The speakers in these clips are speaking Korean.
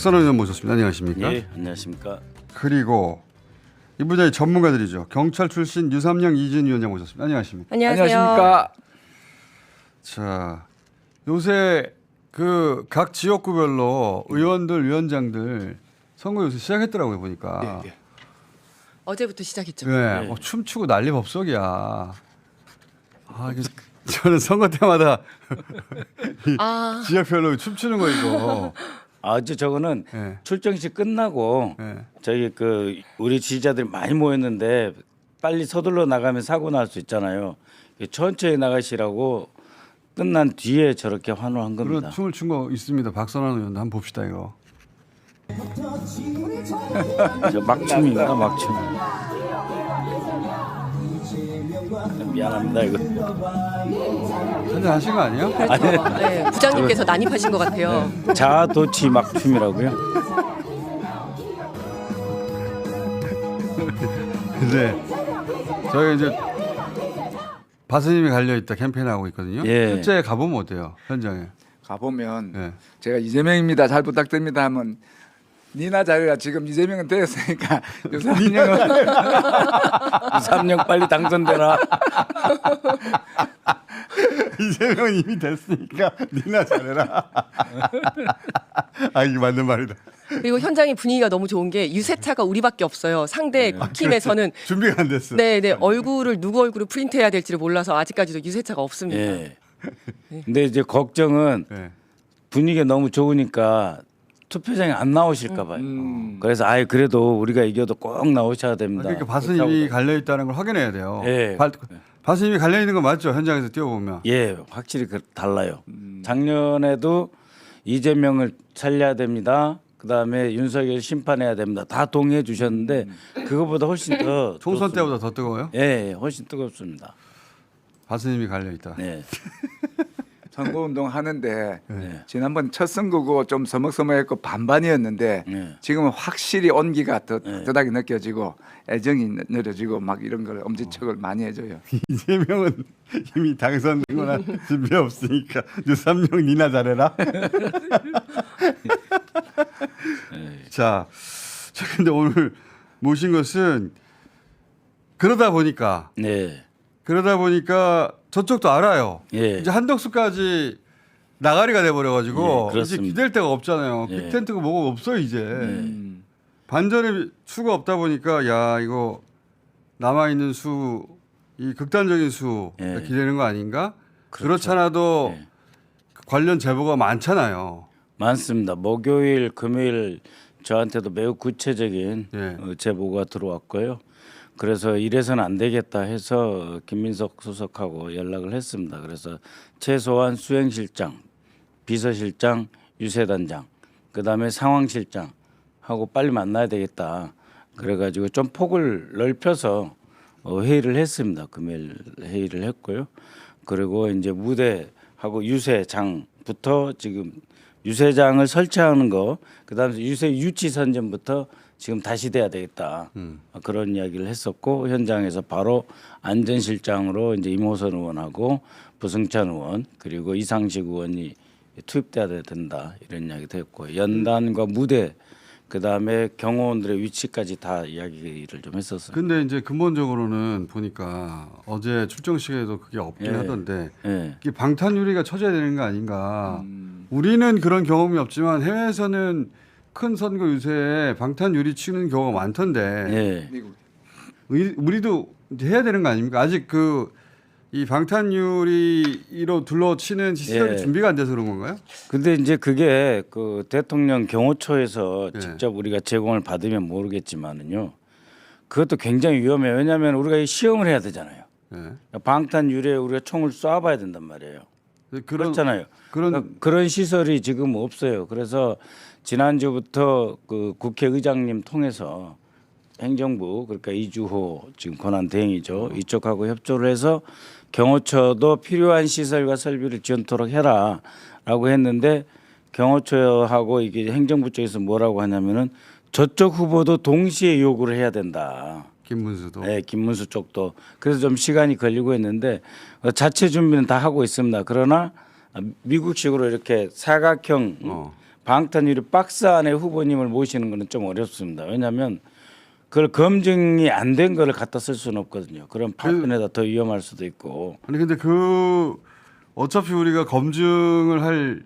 박선원 의원 모셨습니다. 안녕하십니까? 예, 안녕하십니까? 그리고 이 분야의 전문가들이죠. 경찰 출신 유삼영 이진 위원장 모셨습니다. 안녕하십니까? 안녕하십니까? 자, 요새 그 각 지역구별로 의원들, 위원장들 선거 요새 시작했더라고요 보니까. 예. 어제부터 시작했죠. 네, 뭐 춤추고 난리 법석이야. 아, 이게 저는 선거 때마다 이 지역별로 춤추는 거 이거. 아주 저거는 네. 출정식 끝나고 네. 저희 그 우리 지지자들이 많이 모였는데 빨리 서둘러 나가면 사고 날 수 있잖아요. 천천히 나가시라고 끝난 뒤에 저렇게 환호한 겁니다. 그런 춤을 춘 거 있습니다. 박선원 의원도 한번 봅시다 이거. 저 막춤입니다, 막춤. 미안합니다 이거. 한잔 하신 거 아니에요? 그렇죠. 네, 부장님께서 난입하신 것 같아요. 자도치 막춤이라고요. 근데 저희 이제 바스님이 갈려 있다 캠페인하고 있거든요. 예. 실제 가보면 어때요? 현장에. 가보면 예. 제가 이재명입니다. 잘 부탁드립니다 하면 니나 자리가 지금 이재명은 되었으니까 유상영은 3년 빨리 당선되라. 이재명은 이미 됐으니까 니나 잘해라. 아 이게 맞는 말이다. 그리고 현장의 분위기가 너무 좋은 게 유세차가 우리밖에 없어요. 상대 팀에서는 준비가 안 됐어. 네, 얼굴을 누구 얼굴을 프린트해야 될지를 몰라서 아직까지도 유세차가 없습니다. 예. 근데 이제 걱정은 네. 분위기가 너무 좋으니까 투표장에 안 나오실까 봐요. 그래서 아예 그래도 우리가 이겨도 꼭 나오셔야 됩니다. 그러니까 바스님이 갈려 있다는 걸 확인해야 돼요. 예. 바스님이 갈려 있는 거 맞죠? 현장에서 뛰어보면. 예, 확실히 달라요. 작년에도 이재명을 살려야 됩니다. 그다음에 윤석열 심판해야 됩니다. 다 동의해 주셨는데 그거보다 훨씬 더 총선 좋습니다. 때보다 더 뜨거워요? 예, 훨씬 뜨겁습니다. 바스님이 갈려 있다. 네. 선거운동 하는데 네. 지난번 첫 선거고 좀 서먹서먹했고 반반이었는데 네. 지금은 확실히 온기가 더 따뜻하게 느껴지고 애정이 느껴지고 막 이런 걸 엄지척을 많이 해줘요. 이재명은 이미 당선되거나 준비 없으니까 유삼영 니나 잘해라. 자, 근데 오늘 모신 것은 그러다 보니까 저쪽도 알아요. 예. 이제 한덕수까지 나가리가 돼버려가지고 예, 이제 그렇습니다. 기댈 데가 없잖아요. 예. 빅텐트가 뭐가 없어 이제. 반전의 수가 없다 보니까 야 이거 남아 있는 수, 이 극단적인 수 예. 기대는 거 아닌가? 그렇죠. 그렇잖아도 예. 관련 제보가 많잖아요. 많습니다. 목요일, 금요일 저한테도 매우 구체적인 예. 제보가 들어왔고요. 그래서 이래서는 안 되겠다 해서 김민석 수석하고 연락을 했습니다. 그래서 최소한 수행실장, 비서실장, 유세단장, 그다음에 상황실장하고 빨리 만나야 되겠다. 그래가지고 좀 폭을 넓혀서 회의를 했습니다. 금요일 회의를 했고요. 그리고 이제 무대하고 유세장부터 지금 유세장을 설치하는 거, 그다음에 유세 유치 선전부터 지금 다시 돼야 되겠다. 그런 이야기를 했었고 현장에서 바로 안전실장으로 이제 이모선 의원하고 부승찬 의원 그리고 이상식 의원이 투입돼야 된다 이런 이야기도 했고 연단과 무대 그다음에 경호원들의 위치까지 다 이야기를 좀 했었어요. 근데 이제 근본적으로는 보니까 어제 출정식에도 그게 없긴 예. 하던데 예. 이게 방탄유리가 쳐져야 되는 거 아닌가? 우리는 그런 경험이 없지만 해외에서는 큰 선거 유세에 방탄유리 치는 경우가 많던데 예. 미국 우리도 이제 해야 되는 거 아닙니까? 아직 이 방탄유리로 둘러치는 시설이 예. 준비가 안 돼서 그런 건가요? 근데 이제 그게 그 대통령 경호처에서 예. 직접 우리가 제공을 받으면 모르겠지만은요. 그것도 굉장히 위험해요. 왜냐하면 우리가 이 시험을 해야 되잖아요. 예. 방탄 유리에 우리가 총을 쏴봐야 된단 말이에요. 그렇잖아요. 그런 시설이 지금 없어요. 그래서 지난주부터 그 국회의장님 통해서 행정부 그러니까 이주호 지금 권한대행이죠. 이쪽하고 협조를 해서 경호처도 필요한 시설과 설비를 지원토록 해라라고 했는데 경호처하고 이게 행정부 쪽에서 뭐라고 하냐면은 저쪽 후보도 동시에 요구를 해야 된다. 김문수도. 네, 김문수 쪽도. 그래서 좀 시간이 걸리고 있는데 자체 준비는 다 하고 있습니다. 그러나 미국식으로 이렇게 사각형 방탄유리 박스 안에 후보님을 모시는 거는 좀 어렵습니다. 왜냐하면 그걸 검증이 안 된 거를 갖다 쓸 수는 없거든요. 그럼 파편에다 더 위험할 수도 있고. 아니 근데 그 어차피 우리가 검증을 할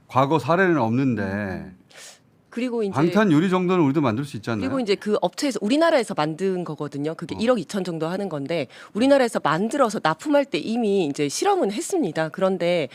과거 사례는 없는데 그리고 이제 방탄 유리 정도는 우리도 만들 수 있지 않나요? 그리고 이제 그 업체에서 우리나라에서 만든 거거든요. 그게 1억 2천 정도 하는 건데 우리나라에서 만들어서 납품할 때 이미 이제 실험은 했습니다. 그런데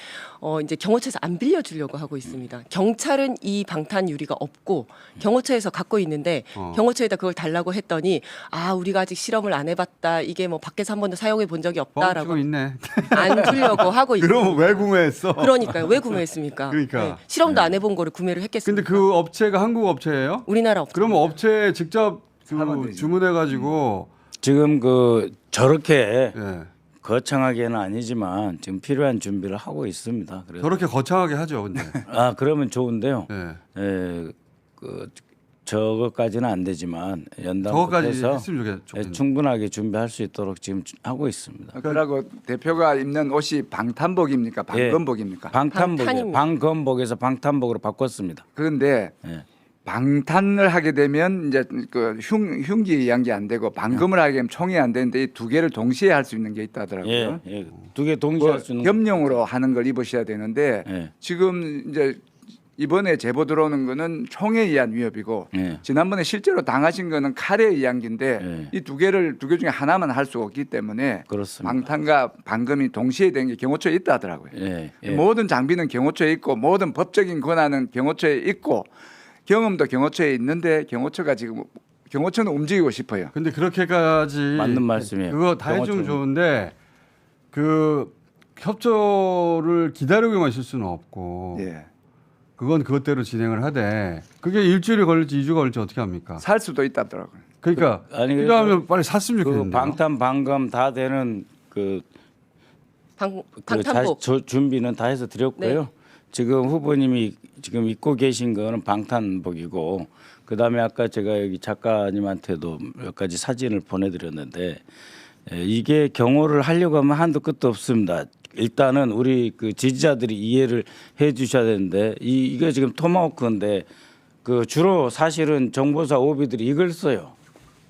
이제 경호처에서 안 빌려주려고 하고 있습니다. 경찰은 이 방탄 유리가 없고 경호처에서 갖고 있는데 경호처에다 그걸 달라고 했더니 아 우리가 아직 실험을 안 해봤다. 이게 뭐 밖에서 한 번도 사용해 본 적이 없다라고 뻥치고 있네. 안 주려고 하고 있습니다. 그럼 왜 구매했어? 그러니까요. 왜 구매했습니까? 그러니까. 실험도 안 해본 거를 구매를 했겠습니까? 근데 그 업체가 한국 업체예요? 우리나라 업체. 그러면 업체에 직접 사면 되지. 주문해가지고 지금 그 저렇게 예. 거창하게는 아니지만 지금 필요한 준비를 하고 있습니다. 그래서 저렇게 거창하게 하죠, 근데. 아 그러면 좋은데요. 예. 그 저거까지는 안 되지만 저거까지 연단부터 했으면 좋겠네. 충분하게 준비할 수 있도록 지금 하고 있습니다. 그러고 대표가 입는 옷이 방탄복입니까? 방검복입니까? 방탄복이에요. 방탄입니다. 방검복에서 방탄복으로 바꿨습니다. 그런데 예. 방탄을 하게 되면 이제 그 흉기 의한 게 안 되고 방검을 하게 되면 총이 안 되는데 이 두 개를 동시에 할 수 있는 게 있다더라고요. 예. 두 개 동시에 할 수 있는 겸용으로 하는 걸 입으셔야 되는데 예. 지금 이제 이번에 제보 들어오는 거는 총에 의한 위협이고 예. 지난번에 실제로 당하신 거는 칼에 의한 긴데 예. 이 두 개 중에 하나만 할 수가 없기 때문에 그렇습니다. 방탄과 방검이 동시에 된 게 경호처에 있다 하더라고요. 예. 예. 모든 장비는 경호처에 있고 모든 법적인 권한은 경호처에 있고 경험도 경호처에 있는데 경호처가 지금 경호처는 움직이고 싶어요. 근데 그렇게까지 맞는 말씀이에요. 그거 다 해주면 경호처는. 좋은데 그 협조를 기다리고만 있을 수는 없고 예. 그건 그것대로 진행을 하되 그게 일주일이 걸릴지 2주가 걸릴지 어떻게 합니까? 살 수도 있다더라고요. 그러니까 아니, 필요하면 빨리 샀으면 그 좋겠는데. 방탄 방검 다 되는 그 방탄복. 준비는 다 해서 드렸고요. 네. 지금 후보님이 지금 입고 계신 거는 방탄복이고 그다음에 아까 제가 여기 작가님한테도 몇 가지 사진을 보내드렸는데 이게 경호를 하려고 하면 한도 끝도 없습니다. 일단은 우리 그 지지자들이 이해를 해주셔야 되는데 이게 지금 토마호크인데 그 주로 사실은 정보사 오비들이 이걸 써요.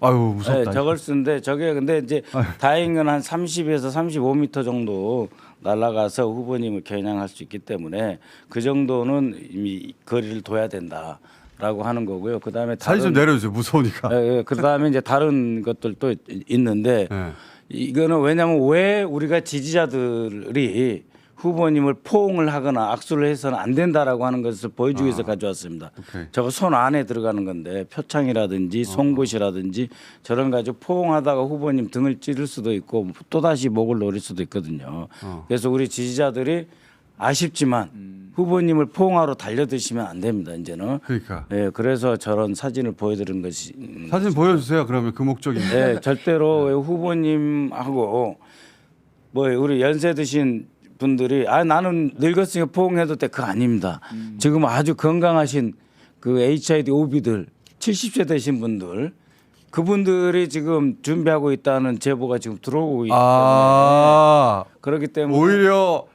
아유 무섭다. 네, 저걸 쓰는데 저게 근데 이제 다행인 건 한 30에서 35m 정도 날아가서 후보님을 겨냥할 수 있기 때문에 그 정도는 이미 거리를 둬야 된다라고 하는 거고요. 그다음에 사진 좀 내려주세요. 무서우니까. 그다음에 이제 다른 것들도 있는데 예. 이거는 왜냐하면 왜 우리가 지지자들이 후보님을 포옹을 하거나 악수를 해서는 안 된다라고 하는 것을 보여주기 위해서 가져왔습니다. 오케이. 저거 손 안에 들어가는 건데 표창이라든지 송곳이라든지 저런 가지고 포옹하다가 후보님 등을 찌를 수도 있고 또 다시 목을 노릴 수도 있거든요. 그래서 우리 지지자들이 아쉽지만 후보님을 포옹하러 달려드시면 안 됩니다. 이제는. 그러니까 예, 그래서 저런 사진을 보여드린 것이 사진 보여주세요. 그러면 그 목적인데. 네, 절대로 후보님하고 뭐 우리 연세 드신 분들이 아 나는 늙었으니까 포옹해도 돼 그거 아닙니다. 지금 아주 건강하신 그 HID OB들 70세 되신 분들 그분들이 지금 준비하고 있다는 제보가 지금 들어오고 있기 때문에 그렇기 때문에 오히려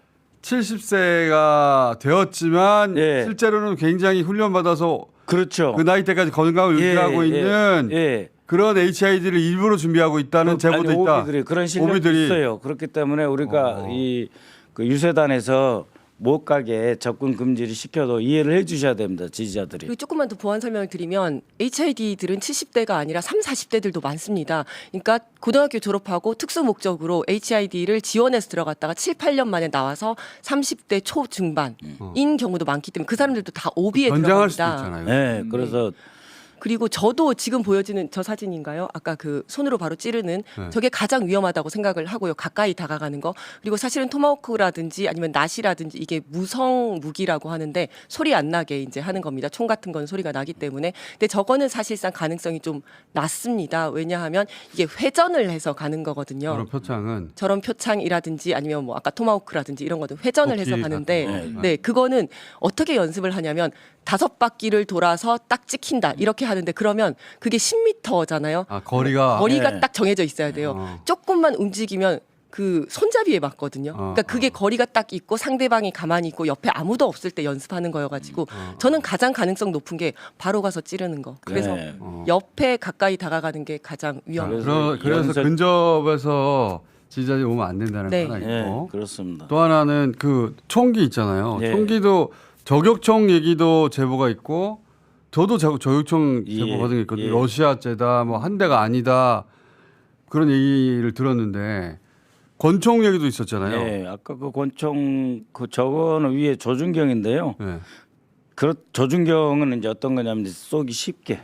70세가 되었지만 예. 실제로는 굉장히 훈련받아서 그렇죠. 그 나이 때까지 건강을 유지하고 있는 예. 그런 HID를 일부러 준비하고 있다는 제보도 아니, 있다. 오비들이 그런 실력이 오비들이. 있어요. 그렇기 때문에 우리가 이 그 유세단에서 못 가게 접근 금지를 시켜도 이해를 해주셔야 됩니다. 지지자들이. 그리고 조금만 더 보완 설명을 드리면 HID들은 70대가 아니라 30, 40대들도 많습니다. 그러니까 고등학교 졸업하고 특수 목적으로 HID를 지원해서 들어갔다가 7, 8년 만에 나와서 30대 초중반인 경우도 많기 때문에 그 사람들도 다 오비에 변장할 수도 들어갑니다. 있잖아요. 네, 그래서 그리고 저도 지금 보여지는 저 사진인가요? 아까 그 손으로 바로 찌르는 저게 가장 위험하다고 생각을 하고요. 가까이 다가가는 거. 그리고 사실은 토마호크라든지 아니면 낫이라든지 이게 무성 무기라고 하는데 소리 안 나게 이제 하는 겁니다. 총 같은 건 소리가 나기 때문에. 근데 저거는 사실상 가능성이 좀 낮습니다. 왜냐하면 이게 회전을 해서 가는 거거든요. 그런 표창은 저런 표창이라든지 아니면 뭐 아까 토마호크라든지 이런 것들 회전을 해서 도끼 가는데 같은 거. 네 그거는 어떻게 연습을 하냐면 5바퀴를 돌아서 딱 찍힌다 이렇게 하는데 그러면 그게 10m잖아요. 거리가 거리가 네. 딱 정해져 있어야 돼요. 조금만 움직이면 그 손잡이에 맞거든요. 그러니까 그게 거리가 딱 있고 상대방이 가만히 있고 옆에 아무도 없을 때 연습하는 거여가지고 저는 가장 가능성 높은 게 바로 가서 찌르는 거. 그래서 네. 옆에 가까이 다가가는 게 가장 위험해요. 그래서 연설- 근접에서 지지자들이 오면 안 된다는 네. 거 하나 예, 있고 그렇습니다. 또 하나는 그 총기 있잖아요. 예. 총기도 저격총 얘기도 제보가 있고 저도 저격총 예, 제보 받은 게 있거든요. 예. 러시아제다 뭐 한 대가 아니다 그런 얘기를 들었는데 권총 얘기도 있었잖아요. 예, 아까 그 권총 그 저거는 위에 조준경인데요. 네. 그 조준경은 이제 어떤 거냐면 이제 쏘기 쉽게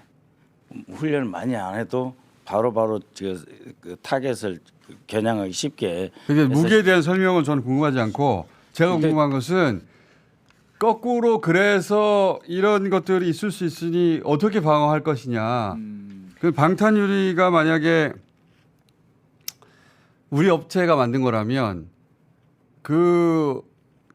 훈련을 많이 안 해도 바로바로 그 타겟을 겨냥하기 쉽게. 그게 그래서 무기에 대한 설명은 저는 궁금하지 않고 제가 근데- 궁금한 것은 거꾸로 그래서 이런 것들이 있을 수 있으니 어떻게 방어할 것이냐. 그 방탄유리가 만약에 우리 업체가 만든 거라면 그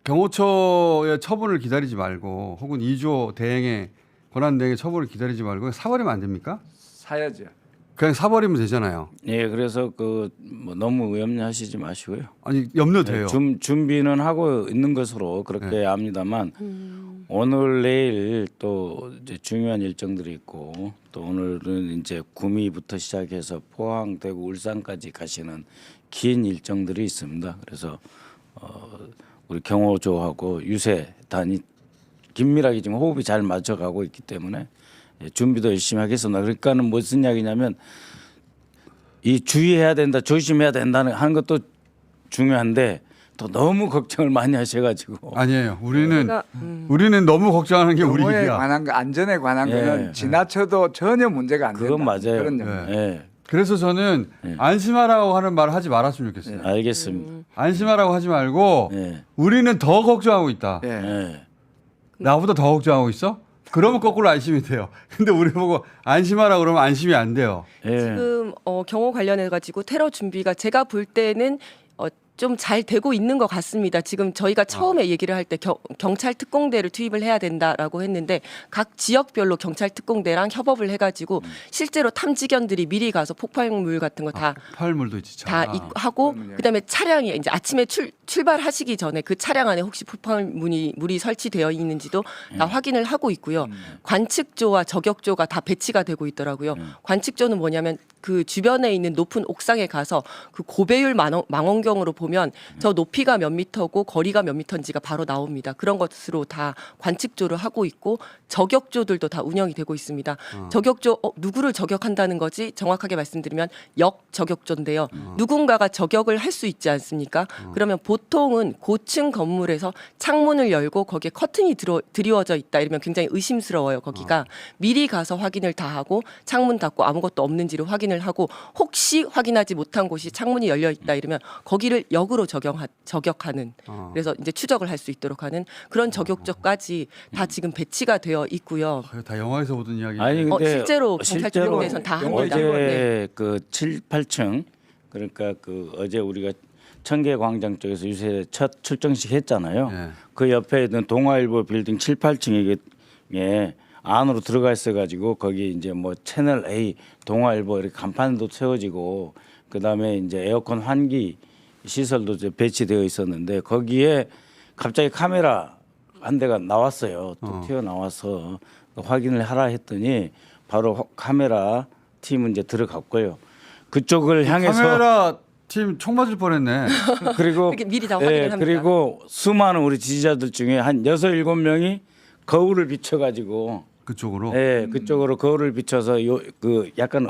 경호처의 처분을 기다리지 말고 혹은 2조 대행의 권한 대행의 처분을 기다리지 말고 사버리면 안 됩니까? 사야죠. 그냥 사버리면 되잖아요. 예, 그래서 그 뭐 너무 염려하시지 마시고요. 아니 염려돼요. 준비는 하고 있는 것으로 그렇게 압니다만 오늘 내일 또 이제 중요한 일정들이 있고 또 오늘은 이제 구미부터 시작해서 포항, 대구, 울산까지 가시는 긴 일정들이 있습니다. 그래서 우리 경호조하고 유세단이 긴밀하게 지금 호흡이 잘 맞춰가고 있기 때문에 예, 준비도 열심히 하겠습니다. 그러니까는 무슨 이야기냐면 이 주의해야 된다, 조심해야 된다는 하는 것도 중요한데 또 너무 걱정을 많이 하셔가지고 아니에요. 우리는 제가, 우리는 너무 걱정하는 게 우리 경호에 일이야. 관한 거, 안전에 관한 예. 거는 지나쳐도 전혀 문제가 안 된다. 그건 맞아요. 그런 네. 점. 예, 그래서 저는 안심하라고 하는 말을 하지 말았으면 좋겠어요. 알겠습니다. 안심하라고 하지 말고 예, 우리는 더 걱정하고 있다. 예. 예. 나보다 더 걱정하고 있어? 그러면 거꾸로 안심이 돼요. 근데 우리 보고 안심하라고 그러면 안심이 안 돼요. 예. 지금 경호 관련해 가지고 테러 준비가 제가 볼 때는 좀 잘 되고 있는 것 같습니다. 지금 저희가 처음에 얘기를 할 때 경찰 특공대를 투입을 해야 된다라고 했는데 각 지역별로 경찰 특공대랑 협업을 해가지고 실제로 탐지견들이 미리 가서 폭발물 같은 거 다 폭발물도 있지. 다 하고 그러면요. 그다음에 차량이 이제 아침에 출발하시기 전에 그 차량 안에 혹시 물이 설치되어 있는지도 다 확인을 하고 있고요. 관측조와 저격조가 다 배치가 되고 있더라고요. 관측조는 뭐냐면 그 주변에 있는 높은 옥상에 가서 그 고배율 망원경으로 보면 저 높이가 몇 미터고 거리가 몇 미터인지가 바로 나옵니다. 그런 것으로 다 관측조를 하고 있고 저격조들도 다 운영이 되고 있습니다. 저격조 누구를 저격한다는 거지 정확하게 말씀드리면 역저격조인데요. 누군가가 저격을 할 수 있지 않습니까? 그러면 보통은 고층 건물에서 창문을 열고 거기에 커튼이 드리워져 있다 이러면 굉장히 의심스러워요. 거기가 미리 가서 확인을 다 하고 창문 닫고 아무것도 없는지를 확인을 하고 혹시 확인하지 못한 곳이 창문이 열려 있다 이러면 거기를 역으로 저격하는 그래서 이제 추적을 할 수 있도록 하는 그런 저격조까지 다 지금 배치가 되어 있고요. 다 영화에서 보던 이야기. 아니 근데 실제로 경찰 특공대에서는 다 합니다. 어제 네. 그 7, 8층 그러니까 그 어제 우리가 청계광장 쪽에서 유세 첫 출정식 했잖아요. 네. 그 옆에 있는 동아일보 빌딩 7, 8층에 안으로 들어가 있어가지고 거기 이제 뭐 채널 A, 동아일보 이렇게 간판도 세워지고 그 다음에 이제 에어컨 환기 시설도 이제 배치되어 있었는데 거기에 갑자기 카메라 한 대가 나왔어요. 또 튀어나와서 확인을 하라 했더니 바로 카메라 팀은 이제 들어갔고요. 그쪽을 향해서 카메라 팀 총 맞을 뻔했네. 그리고 이렇게 미리 다 확인을 합니다. 그리고 수많은 우리 지지자들 중에 한 6, 7명이 거울을 비춰가지고 그쪽으로. 그쪽으로 거울을 비춰서 그 약간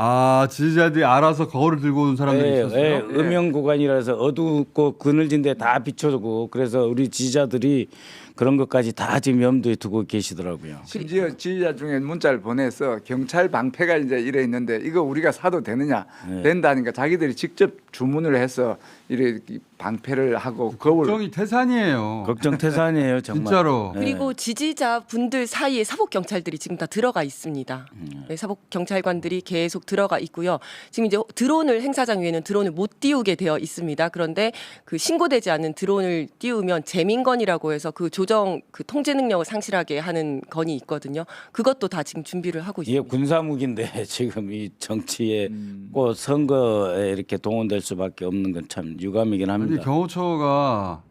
지지자들이 알아서 거울을 들고 온 사람들이 있었어요. 음영 구간이라서 어둡고 그늘진 데 다 비춰주고 그래서 우리 지지자들이 그런 것까지 다 지금 염두에 두고 계시더라고요. 심지어 지지자 중에 문자를 보내서 경찰 방패가 이제 이래 있는데 이거 우리가 사도 되느냐 된다니까 자기들이 직접 주문을 해서 이렇게 방패를 하고 거울 걱정이 태산이에요. 걱정 태산이에요 정말. 진짜로. 그리고 지지자 분들 사이에 사복 경찰들이 지금 다 들어가 있습니다. 네, 사복 경찰관들이 계속 들어가 있고요. 지금 이제 드론을 행사장 위에는 드론을 못 띄우게 되어 있습니다. 그런데 그 신고되지 않은 드론을 띄우면 재민건이라고 해서 그 조정 그 통제 능력을 상실하게 하는 건이 있거든요. 그것도 다 지금 준비를 하고 이게 있습니다. 군사무기인데 지금 이 정치에 꼭 선거에 이렇게 동원될 수밖에 없는 건 참 유감이긴 아니 합니다. 경호처가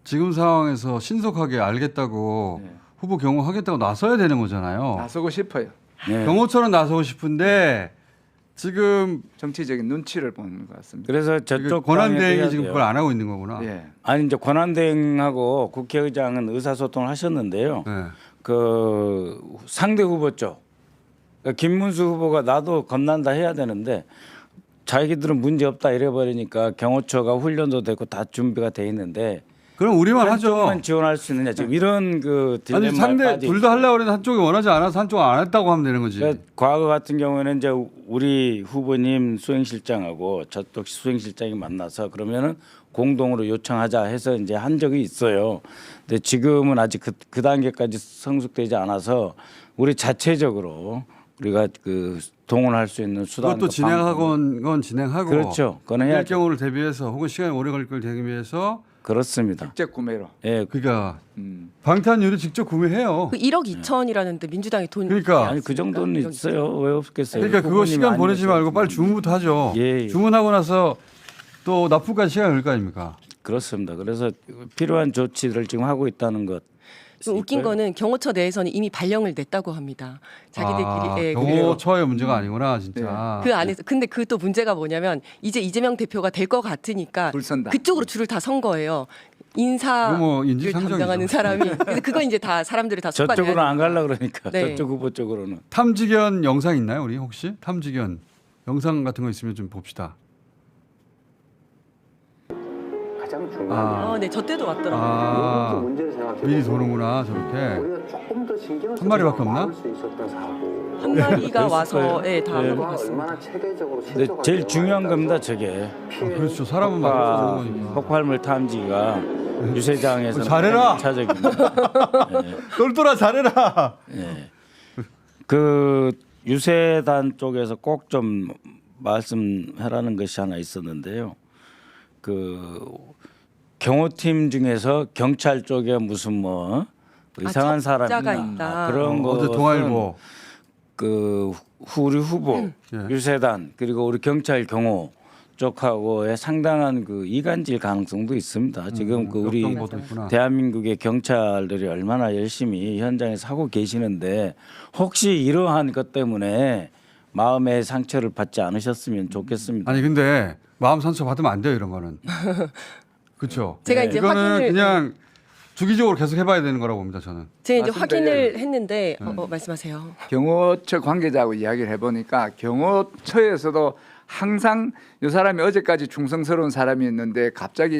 지금 상황에서 신속하게 알겠다고 후보 경호하겠다고 나서야 되는 거잖아요. 나서고 싶어요. 네. 경호처는 나서고 싶은데 지금 정치적인 눈치를 보는 것 같습니다. 그래서 저쪽 권한대행이 당에도 해야 지금 돼요. 그걸 안 하고 있는 거구나. 예. 아니 이제 권한대행하고 국회의장은 의사소통을 하셨는데요. 네. 그 상대 후보 쪽 그러니까 김문수 후보가 나도 겁난다 해야 되는데 자기들은 문제 없다 이래버리니까 경호처가 훈련도 되고 다 준비가 돼 있는데 그럼 우리만 하죠. 한쪽만 지원할 수 있느냐 지금 이런 그 딜레마에 아니 상대 빠져 둘 다 하려고 그러는데 한쪽이 원하지 않아서 한쪽은 안 했다고 하면 되는 거지. 그러니까 과거 같은 경우에는 이제 우리 후보님 수행실장하고 저쪽 수행실장이 만나서 그러면은 공동으로 요청하자 해서 이제 한 적이 있어요. 근데 지금은 아직 그 단계까지 성숙되지 않아서 우리 자체적으로 우리가 그 동원할 수 있는 수단 그것도 진행하건 건 진행하고 그렇죠. 그건 이럴 해야죠. 경우를 대비해서 혹은 시간이 오래 걸릴 걸 대비해서 그렇습니다. 직접 구매로. 예. 그러니까 방탄유리 직접 구매해요. 그 1억 2천이라는데 민주당이 돈 그러니까 아니 그 정도는 있어요. 왜 없겠어요? 그러니까 그거 후보님이 시간 안 보내지 내셔도 말고 빨리 주문부터 하죠. 예, 예. 주문하고 나서 또 납품까지 시간 걸릴 거 아닙니까? 그렇습니다. 그래서 필요한 조치를 지금 하고 있다는 것. 좀 웃긴 거는 경호처 내에서는 이미 발령을 냈다고 합니다. 자기들끼리 예, 경호처의 문제가 아니구나 진짜. 그 안에서 근데 그 또 문제가 뭐냐면 이제 이재명 대표가 될 것 같으니까 줄 선다. 그쪽으로 줄을 다 선 거예요. 인사를 이거 뭐 인지상정이죠. 담당하는 사람이. 그래서 그건 이제 다 사람들이 다 속아내야 저쪽으로 안 되니까. 가려 그러니까 네. 저쪽 후보 쪽으로는. 탐지견 영상 있나요 우리 혹시? 탐지견 영상 같은 거 있으면 좀 봅시다. 가장 중요한 게 네, 저 때도 왔더라고요. 아 문제를 생각해 미리 도는구나 저렇게. 우리가 조금 더 신경을 한 마리밖에 써서 없나? 막을 수 있었던 사고. 한 마리가 그랬을 와서 거예요. 예, 다 네. 하고 우리가 갔습니다. 얼마나 체계적으로 근데 신속하게 제일 중요한 대응하에 겁니다. 따라서 저게 피해를 그렇죠. 사람은 맞는 거니까. 폭발물 탐지가 유세장에서 잘해라. 차적입니다. 똘똘아 잘해라. 예. 그 유세단 쪽에서 꼭 좀 말씀하라는 것이 하나 있었는데요. 그 경호팀 중에서 경찰 쪽에 무슨 뭐 이상한 첩자가 사람이나 있다. 그런 거 어제 동아일보. 그 우리 후보 예. 유세단 그리고 우리 경찰 경호 쪽하고의 상당한 그 이간질 가능성도 있습니다. 지금 그 우리 역정보도 있구나. 대한민국의 경찰들이 얼마나 열심히 현장에서 하고 계시는데 혹시 이러한 것 때문에 마음의 상처를 받지 않으셨으면 좋겠습니다. 아니 근데 마음 상처 받으면 안 돼요 이런 거는. 그렇죠. 제가 이제 이거는 확인을 그냥 주기적으로 계속 해봐야 되는 거라고 봅니다 저는. 제가 이제 맞습니다. 확인을 했는데 말씀하세요. 경호처 관계자하고 이야기를 해보니까 경호처에서도 항상 이 사람이 어제까지 충성스러운 사람이었는데 갑자기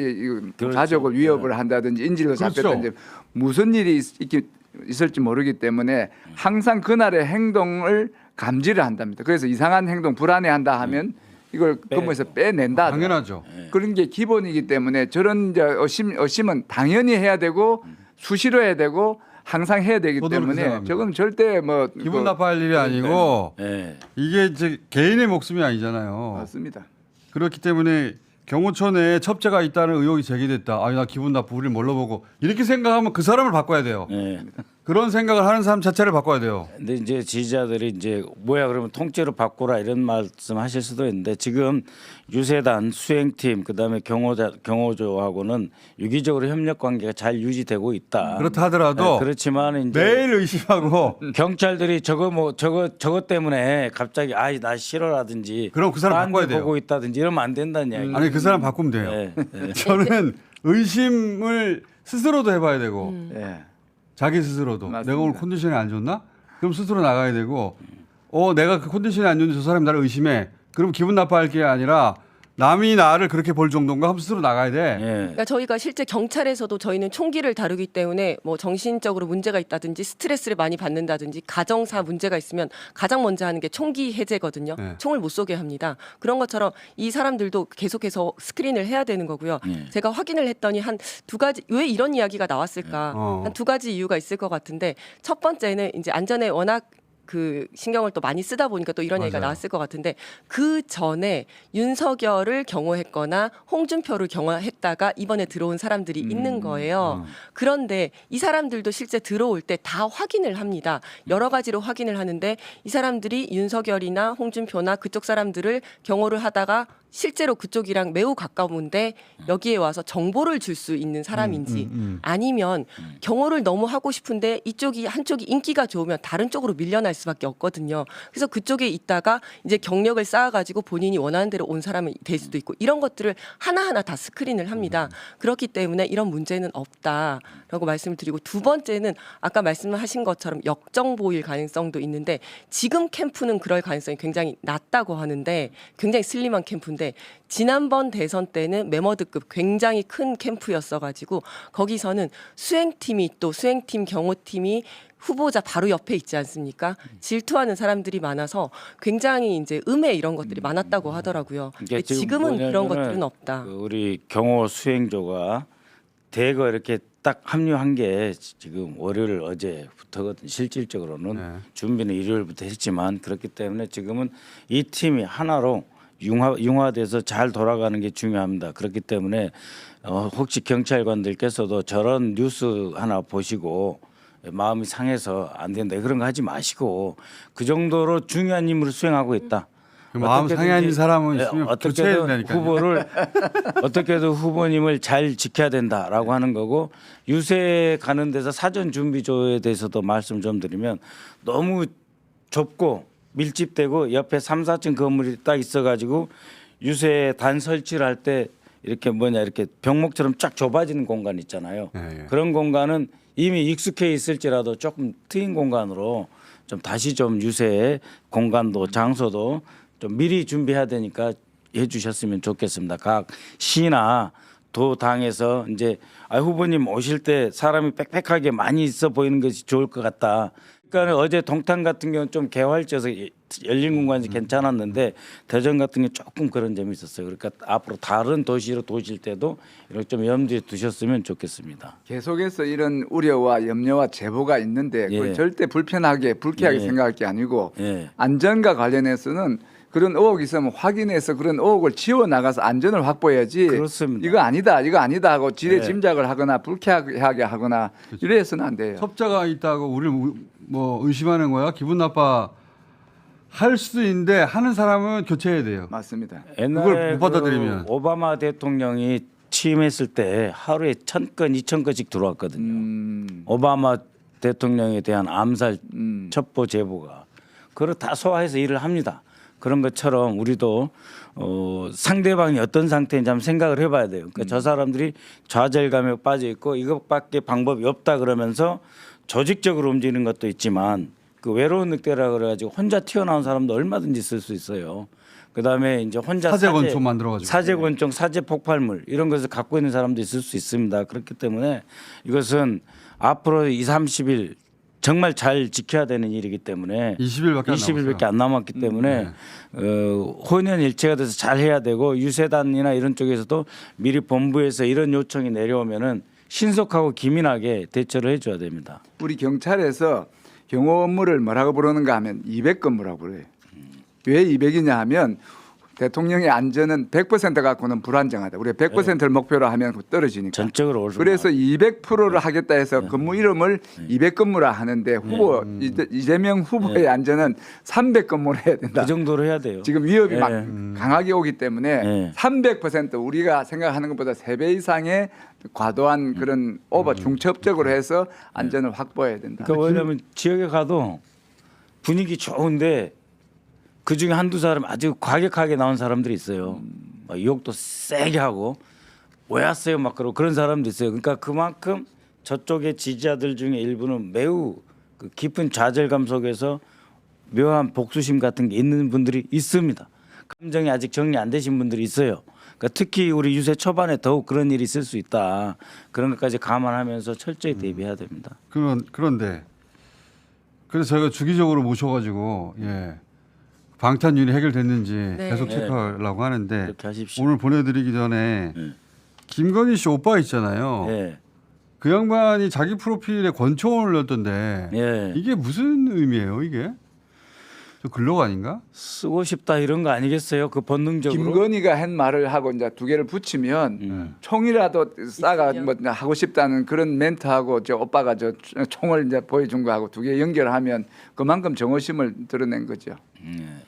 그렇죠. 가족을 위협을 한다든지 인질로 그렇죠. 잡혔다든지 무슨 일이 있을지 모르기 때문에 항상 그날의 행동을 감지를 한답니다. 그래서 이상한 행동 불안해한다 하면 이걸 근무에서 빼낸다. 당연하죠. 그런 게 기본이기 때문에 저런 이제 의심은 당연히 해야 되고 수시로 해야 되고 항상 해야 되기 저도 그렇게 때문에 생각합니다. 저건 절대 뭐 기분 나빠할 일이 아니고 예. 이게 이제 개인의 목숨이 아니잖아요. 맞습니다. 그렇기 때문에 경호처 내에 첩자가 있다는 의혹이 제기됐다. 아니 나 기분 나쁘 우리를 뭘로 보고 이렇게 생각하면 그 사람을 바꿔야 돼요. 예. 그런 생각을 하는 사람 자체를 바꿔야 돼요. 근데 이제 지지자들이 이제 뭐야 그러면 통째로 바꾸라 이런 말씀하실 수도 있는데 지금 유세단 수행팀 그다음에 경호조하고는 유기적으로 협력 관계가 잘 유지되고 있다. 그렇다 하더라도 네, 그렇지만 이제 매일 의심하고 경찰들이 저거 때문에 갑자기 아이 나 싫어라든지 그럼 그 사람 딴 바꿔야 데 돼요. 보고 있다든지 이러면 안 된다는 이야기. 아니 그 사람 바꾸면 돼요. 예, 예. 저는 의심을 스스로도 해봐야 되고 예. 자기 스스로도 맞습니다. 내가 오늘 컨디션이 안 좋나? 그럼 스스로 나가야 되고 내가 그 컨디션이 안 좋은데 저 사람이 나를 의심해. 그럼 기분 나빠할 게 아니라 남이 나를 그렇게 볼 정도인가 하면 스스로 나가야 돼. 예. 그러니까 저희가 실제 경찰에서도 저희는 총기를 다루기 때문에 뭐 정신적으로 문제가 있다든지 스트레스를 많이 받는다든지 가정사 문제가 있으면 가장 먼저 하는 게 총기 해제거든요. 네. 총을 못 쏘게 합니다. 그런 것처럼 이 사람들도 계속해서 스크린을 해야 되는 거고요. 제가 확인을 했더니 한 두 가지 왜 이런 이야기가 나왔을까? 한 두 가지 이유가 있을 것 같은데 첫 번째는 이제 안전에 워낙 그 신경을 또 많이 쓰다 보니까 또 이런 얘기가 맞아요. 나왔을 것 같은데 그 전에 윤석열을 경호했거나 홍준표를 경호했다가 이번에 들어온 사람들이 있는 거예요. 그런데 이 사람들도 실제 들어올 때 다 확인을 합니다. 여러 가지로 확인을 하는데 이 사람들이 윤석열이나 홍준표나 그쪽 사람들을 경호를 하다가 실제로 그쪽이랑 매우 가까운데 여기에 와서 정보를 줄 수 있는 사람인지 아니면 경호를 너무 하고 싶은데 이쪽이 한쪽이 인기가 좋으면 다른 쪽으로 밀려날 수밖에 없거든요. 그래서 그쪽에 있다가 이제 경력을 쌓아가지고 본인이 원하는 대로 온 사람이 될 수도 있고 이런 것들을 하나하나 다 스크린을 합니다. 그렇기 때문에 이런 문제는 없다라고 말씀을 드리고 두 번째는 아까 말씀하신 것처럼 역정보일 가능성도 있는데 지금 캠프는 그럴 가능성이 굉장히 낮다고 하는데 굉장히 슬림한 캠프인데 지난번 대선 때는 메머드급 굉장히 큰 캠프였어가지고 거기서는 수행팀이 또 수행팀 경호팀이 후보자 바로 옆에 있지 않습니까? 질투하는 사람들이 많아서 굉장히 이제 음해 이런 것들이 많았다고 하더라고요. 근데 지금 지금은 그런 뭐냐면은 것들은 없다. 그 우리 경호 수행조가 대거 이렇게 딱 합류한 게 지금 월요일 어제부터거든. 실질적으로는 네. 준비는 일요일부터 했지만 그렇기 때문에 지금은 이 팀이 하나로 융화돼서 잘 돌아가는 게 중요합니다. 그렇기 때문에 혹시 경찰관들께서도 저런 뉴스 하나 보시고 마음이 상해서 안 된다 그런 거 하지 마시고 그 정도로 중요한 임무를 수행하고 있다. 그 마음 어떻게든지, 상해하는 사람은 예, 있으면 어떻게든 교체해야 된다니까요. 후보를 어떻게든 후보님을 잘 지켜야 된다라고 하는 거고 유세 가는 데서 사전 준비조에 대해서도 말씀 좀 드리면 너무 좁고 밀집되고 옆에 3, 4층 건물이 딱 있어가지고 유세 단 설치를 할 때 이렇게 이렇게 병목처럼 쫙 좁아지는 공간 있잖아요. 예, 예. 그런 공간은 이미 익숙해 있을지라도 조금 트인 공간으로 좀 다시 좀 유세 공간도 장소도 좀 미리 준비해야 되니까 해주셨으면 좋겠습니다. 각 시나 도 당에서 이제 후보님 오실 때 사람이 빽빽하게 많이 있어 보이는 것이 좋을 것 같다. 그러니까 어제 동탄 같은 경우는 좀 개활지여서 열린 공간이 괜찮았는데 대전 같은 경우 조금 그런 점이 있었어요. 그러니까 앞으로 다른 도시로 도실 때도 이렇게 좀 염두에 두셨으면 좋겠습니다. 계속해서 이런 우려와 염려와 제보가 있는데 그걸 예. 절대 불쾌하게 예. 생각할 게 아니고 예. 안전과 관련해서는 그런 의혹이 있으면 확인해서 그런 의혹을 지워 나가서 안전을 확보해야지. 그렇습니다. 이거 아니다 하고 지레 예. 짐작을 하거나 불쾌하게 하거나 이래서는 안 돼요. 첩자가 있다고 우리를 뭐 의심하는 거야? 기분 나빠 할 수도 있는데 하는 사람은 교체해야 돼요. 맞습니다. 그걸 못 받아들이면. 그 오바마 대통령이 취임했을 때 하루에 1,000건, 2,000건씩 들어왔거든요. 오바마 대통령에 대한 암살 첩보 제보가 그걸 다 소화해서 일을 합니다. 그런 것처럼 우리도 상대방이 어떤 상태인지 한번 생각을 해봐야 돼요. 그러니까 저 사람들이 좌절감에 빠져 있고 이것밖에 방법이 없다 그러면서 조직적으로 움직이는 것도 있지만 그 외로운 늑대라 그래가지고 혼자 튀어나온 사람도 얼마든지 있을 수 있어요. 그다음에 이제 혼자 사제 권총 만들어가지고. 사제 권총, 사제 폭발물 이런 것을 갖고 있는 사람도 있을 수 있습니다. 그렇기 때문에 이것은 앞으로 2, 30일 정말 잘 지켜야 되는 일이기 때문에 20일밖에 안 남았기 때문에 혼연일체가 돼서 잘 해야 되고 유세단이나 이런 쪽에서도 미리 본부에서 이런 요청이 내려오면은 신속하고 기민하게 대처를 해줘야 됩니다. 우리 경찰에서 경호 업무를 뭐라고 부르는가 하면 200건무라고 부르요. 왜 200이냐 하면 대통령의 안전은 100% 갖고는 불안정하다. 우리가 100%를 목표로 하면 떨어지니까. 전적으로 올 그래서 200%를 하겠다 해서 근무 이름을 200근무라 하는데 후보 이재명 후보의 안전은 300근무를 해야 된다. 그 정도로 해야 돼요. 지금 위협이 예. 막 강하게 오기 때문에 예. 300% 우리가 생각하는 것보다 3배 이상의 과도한 그런 오버 중첩적으로 해서 안전을 확보해야 된다. 그러니까 왜냐하면 지역에 가도 분위기 좋은데 그 중에 한두 사람 아주 과격하게 나온 사람들이 있어요. 막 욕도 세게 하고 왜 왔어요 막 그러고 그런 사람도 있어요. 그러니까 그만큼 저쪽의 지지자들 중에 일부는 매우 그 깊은 좌절감 속에서 묘한 복수심 같은 게 있는 분들이 있습니다. 감정이 아직 정리 안 되신 분들이 있어요. 그러니까 특히 우리 유세 초반에 더욱 그런 일이 있을 수 있다. 그런 것까지 감안하면서 철저히 대비해야 됩니다. 그런데 그래서 저희가 주기적으로 모셔가지고 방탄유리 해결됐는지 네. 계속 체크하려고 하는데 그렇게 하십시오. 오늘 보내드리기 전에 네. 김건희 씨 오빠 있잖아요. 예. 그 양반이 자기 프로필에 권총을 올렸던데 예. 이게 무슨 의미예요 이게? 저 글록 아닌가? 쓰고 싶다 이런 거 아니겠어요? 그 본능적으로. 김건희가 한 말을 하고 이제 두 개를 붙이면 총이라도 쏴가 있으면. 뭐 하고 싶다는 그런 멘트하고 저 오빠가 저 총을 이제 보여준 거하고 두 개 연결하면 그만큼 정오심을 드러낸 거죠.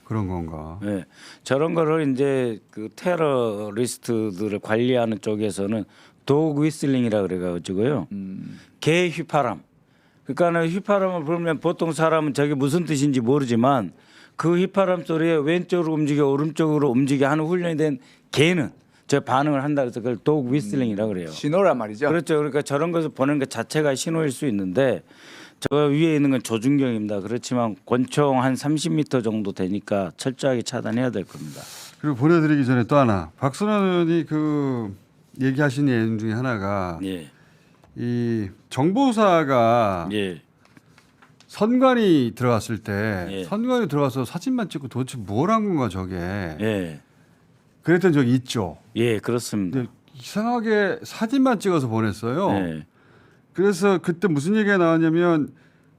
그런 건가? 네. 저런 거를 이제 그 테러리스트들을 관리하는 쪽에서는 도그 휘슬링이라 그래가지고요. 개 휘파람. 그러니까는 휘파람을 불면 보통 사람은 저게 무슨 뜻인지 모르지만 그 휘파람 소리에 왼쪽으로 움직여 오른쪽으로 움직여 하는 훈련이 된 개는 저 반응을 한다 그래서 그걸 도그 휘슬링이라 그래요. 신호란 말이죠. 그렇죠. 그러니까 저런 것을 보는 것 자체가 신호일 수 있는데 저 위에 있는 건 조준경입니다. 그렇지만 권총 한 30m 정도 되니까 철저하게 차단해야 될 겁니다. 그리고 보내드리기 전에 또 하나 박선원 의원이 그 얘기하신 내용 중에 하나가 예, 이 정보사가 예, 선관위 들어갔을 때 예. 선관위 들어가서 사진만 찍고 도대체 뭘 한 건가 저게 예, 그랬던 적이 있죠. 예, 그렇습니다. 근데 이상하게 사진만 찍어서 보냈어요. 예, 그래서 그때 무슨 얘기가 나왔냐면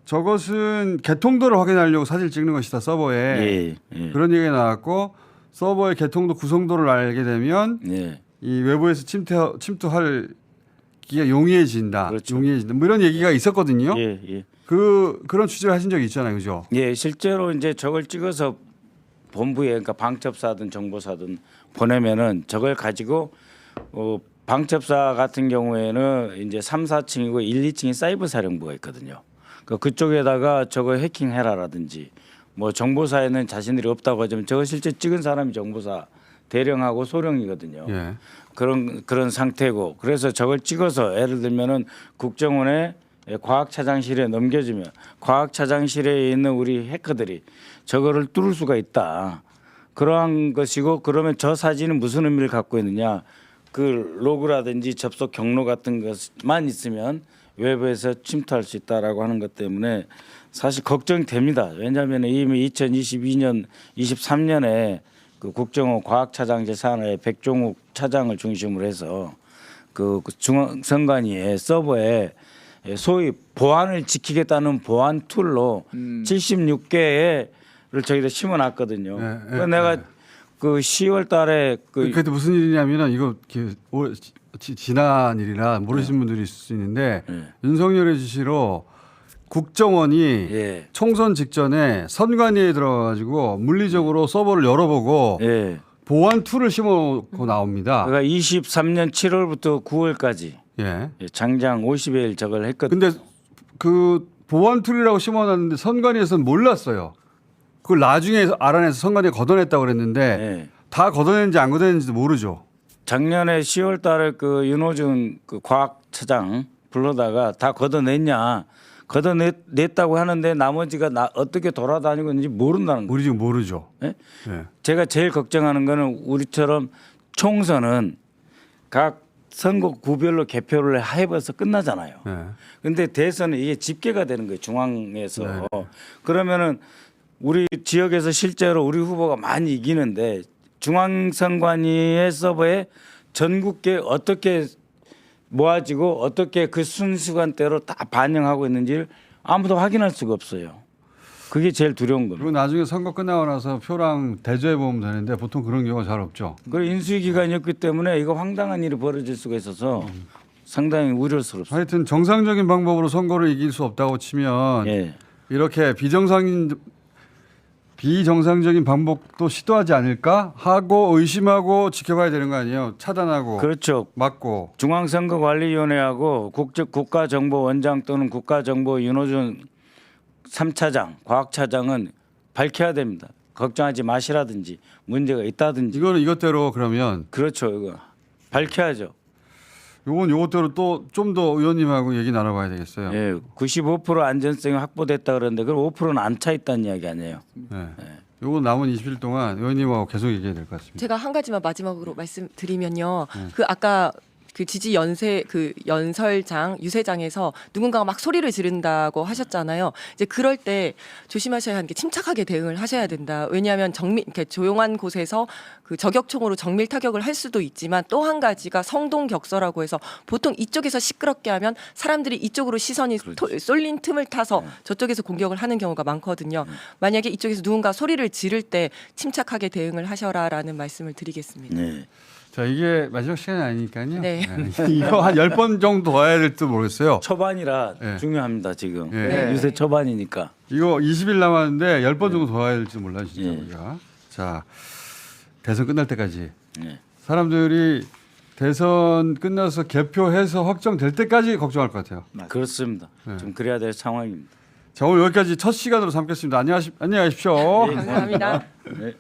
저것은 개통도를 확인하려고 사진을 찍는 것이다 서버에 예, 예, 그런 얘기가 나왔고 서버의 개통도 구성도를 알게 되면 예, 이 외부에서 침투할 기가 용이해진다. 그렇죠. 용이해진다. 뭐 이런 얘기가 있었거든요. 예, 예. 그런 취재를 하신 적이 있잖아요, 그죠? 예, 실제로 이제 저걸 찍어서 본부에 그러니까 방첩사든 정보사든 보내면은 저걸 가지고 방첩사 같은 경우에는 이제 3, 4층이고 1, 2층이 사이버 사령부가 있거든요. 그쪽에다가 저거 해킹해라라든지 뭐 정보사에는 자신들이 없다고 하지만 저거 실제 찍은 사람이 정보사 대령하고 소령이거든요. 예. 그런 상태고 그래서 저걸 찍어서 예를 들면은 국정원의 과학차장실에 넘겨주면 과학차장실에 있는 우리 해커들이 저거를 뚫을 수가 있다. 그러한 것이고 그러면 저 사진은 무슨 의미를 갖고 있느냐. 그 로그라든지 접속 경로 같은 것만 있으면 외부에서 침투할 수 있다라고 하는 것 때문에 사실 걱정이 됩니다. 왜냐하면 이미 2022년, 23년에 그 국정원 과학차장실 산하의 백종욱 차장을 중심으로 해서 그 중앙선관위의 서버에 소위 보안을 지키겠다는 보안 툴로 76개를 저기다 심어놨거든요. 네, 그래서 내가 그 10월달에 그때 무슨 일이냐면은 이거 지난 일이라 모르시는 분들이 있을 수 있는데 윤석열의 지시로 국정원이 예. 총선 직전에 선관위에 들어가가지고 물리적으로 서버를 열어보고 예. 보안 툴을 심어놓고 나옵니다. 그러니까 23년 7월부터 9월까지 예. 장장 50일 저걸 했거든요. 근데 그 보안 툴이라고 심어놨는데 선관위에서는 몰랐어요. 그걸 나중에 알아내서 선관위에 걷어냈다고 그랬는데 예. 다 걷어냈는지 안 걷어냈는지도 모르죠. 작년에 10월달에 그 윤호준 그 과학차장 불러다가 다 걷어냈냐? 걷어냈다고 하는데 나머지가 어떻게 돌아다니고 있는지 모른다는 거예요. 우리 지금 모르죠. 예? 예. 제가 제일 걱정하는 거는 우리처럼 총선은 각 선거구별로 개표를 해봐서 끝나잖아요. 예. 근데 대선은 이게 집계가 되는 거예요. 중앙에서. 네. 그러면은 우리 지역에서 실제로 우리 후보가 많이 이기는데 중앙선관위의 서버에 전국계 어떻게 모아지고 어떻게 그 순수간대로 다 반영하고 있는지를 아무도 확인할 수가 없어요. 그게 제일 두려운 겁니다. 그리고 나중에 선거 끝나고 나서 표랑 대조해 보면 되는데 보통 그런 경우가 잘 없죠. 그 인수위 기간이었기 때문에 이거 황당한 일이 벌어질 수가 있어서 상당히 우려스럽습니다. 하여튼 정상적인 방법으로 선거를 이길 수 없다고 치면 예. 이렇게 비정상적인 방법도 시도하지 않을까 하고 의심하고 지켜봐야 되는 거 아니에요. 차단하고 그렇죠. 막고. 중앙선거관리위원회하고 국가정보원장 또는 국가정보 윤호준 3차장, 과학차장은 밝혀야 됩니다. 걱정하지 마시라든지 문제가 있다든지. 이거는 이것대로 그러면 그렇죠. 이거 밝혀야죠. 요건 요것대로 또 좀 더 의원님하고 얘기 나눠봐야 되겠어요. 예, 95% 안전성이 확보됐다 그러는데 그럼 5%는 안 차 있다는 이야기 아니에요. 네. 요건 남은 20일 동안 의원님하고 계속 얘기해야 될 것 같습니다. 제가 한 가지만 마지막으로 말씀드리면요. 그 아까 그 지지 연설장 유세장에서 누군가가 막 소리를 지른다고 하셨잖아요. 이제 그럴 때 조심하셔야 하는 게 침착하게 대응을 하셔야 된다. 왜냐하면 이렇게 조용한 곳에서 그 저격총으로 정밀 타격을 할 수도 있지만 또 한 가지가 성동격서라고 해서 보통 이쪽에서 시끄럽게 하면 사람들이 이쪽으로 시선이 쏠린 틈을 타서 저쪽에서 공격을 하는 경우가 많거든요. 만약에 이쪽에서 누군가 소리를 지를 때 침착하게 대응을 하셔라라는 말씀을 드리겠습니다. 네. 자, 이게 마지막 시간이 아니니까요. 네. 이거 한 10번 정도 더 해야 될지 모르겠어요. 초반이라 네. 중요합니다 지금. 네. 유세 초반이니까. 이거 20일 남았는데 10번 정도 더 해야 될지 몰라요, 진짜 네. 우리가. 자, 대선 끝날 때까지 네. 사람들이 대선 끝나서 개표해서 확정될 때까지 걱정할 것 같아요. 그렇습니다. 네. 좀 그래야 될 상황입니다. 자, 오늘 여기까지 첫 시간으로 삼겠습니다. 안녕히 가십시오. 네. 감사합니다. 네.